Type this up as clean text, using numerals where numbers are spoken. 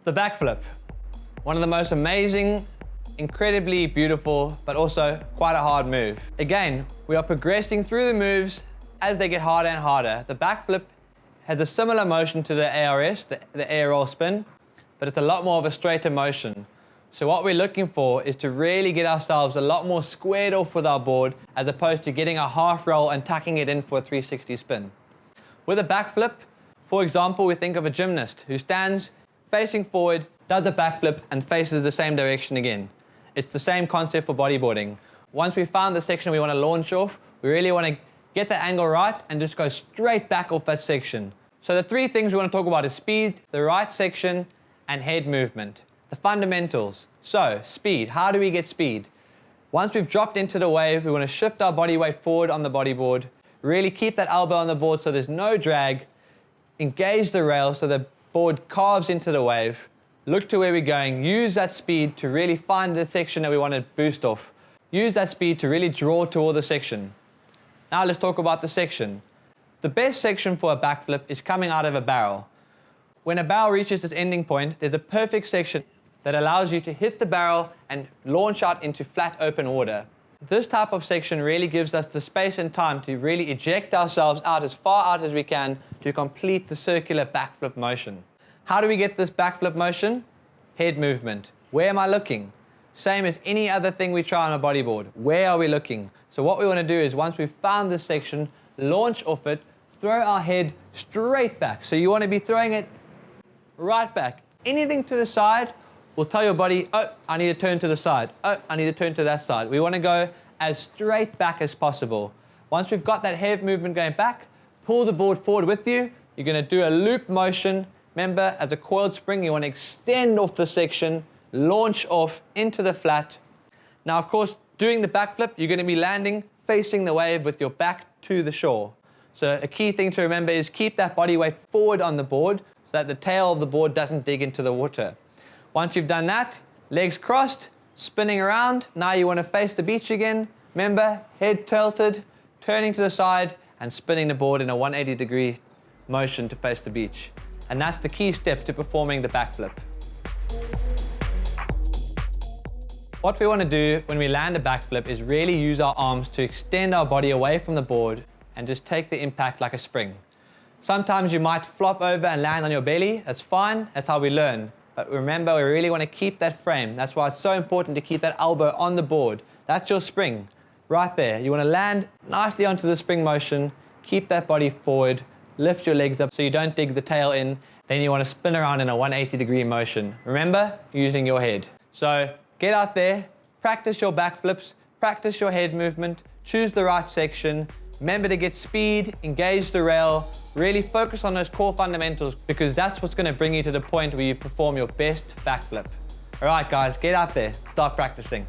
The backflip, one of the most amazing, incredibly beautiful, but also quite a hard move. Again, we are progressing through the moves as they get harder and harder. The backflip has a similar motion to the ARS, the air roll spin, but it's a lot more of a straighter motion. So what we're looking for is to really get ourselves a lot more squared off with our board as opposed to getting a half roll and tucking it in for a 360 spin. With a backflip, for example, we think of a gymnast who stands facing forward, does a backflip and faces the same direction again. It's the same concept for bodyboarding. Once we've found the section we want to launch off, we really want to get the angle right and just go straight back off that section. So the three things we want to talk about is speed, the right section, and head movement. The fundamentals. So speed, how do we get speed? Once we've dropped into the wave, we want to shift our body weight forward on the bodyboard, really keep that elbow on the board so there's no drag, engage the rail so the board carves into the wave, look to where we're going, use that speed to really find the section that we want to boost off. Use that speed to really draw toward the section. Now let's talk about the section. The best section for a backflip is coming out of a barrel. When a barrel reaches its ending point, there's a perfect section that allows you to hit the barrel and launch out into flat open water. This type of section really gives us the space and time to really eject ourselves out as far out as we can to complete the circular backflip motion. How do we get this backflip motion? Head movement. Where am I looking? Same as any other thing we try on a bodyboard. Where are we looking? So what we want to do is once we've found this section, launch off it, throw our head straight back. So you want to be throwing it right back. Anything to the side will tell your body, oh, I need to turn to the side. Oh, I need to turn to that side. We want to go as straight back as possible. Once we've got that head movement going back, pull the board forward with you. You're going to do a loop motion. Remember, as a coiled spring, you want to extend off the section, launch off into the flat. Now, of course, doing the backflip, you're going to be landing facing the wave with your back to the shore. So a key thing to remember is keep that body weight forward on the board so that the tail of the board doesn't dig into the water. Once you've done that, legs crossed, spinning around. Now you want to face the beach again. Remember, head tilted, turning to the side and spinning the board in a 180-degree motion to face the beach. And that's the key step to performing the backflip. What we want to do when we land a backflip is really use our arms to extend our body away from the board and just take the impact like a spring. Sometimes you might flop over and land on your belly. That's fine, that's how we learn. But remember, we really want to keep that frame. That's why it's so important to keep that elbow on the board. That's your spring, right there. You want to land nicely onto the spring motion, keep that body forward, lift your legs up so you don't dig the tail in. Then you want to spin around in a 180-degree motion. Remember, using your head. So get out there, practice your backflips, practice your head movement, choose the right section. Remember to get speed, engage the rail, really focus on those core fundamentals because that's what's going to bring you to the point where you perform your best backflip. All right, guys, get out there, start practicing.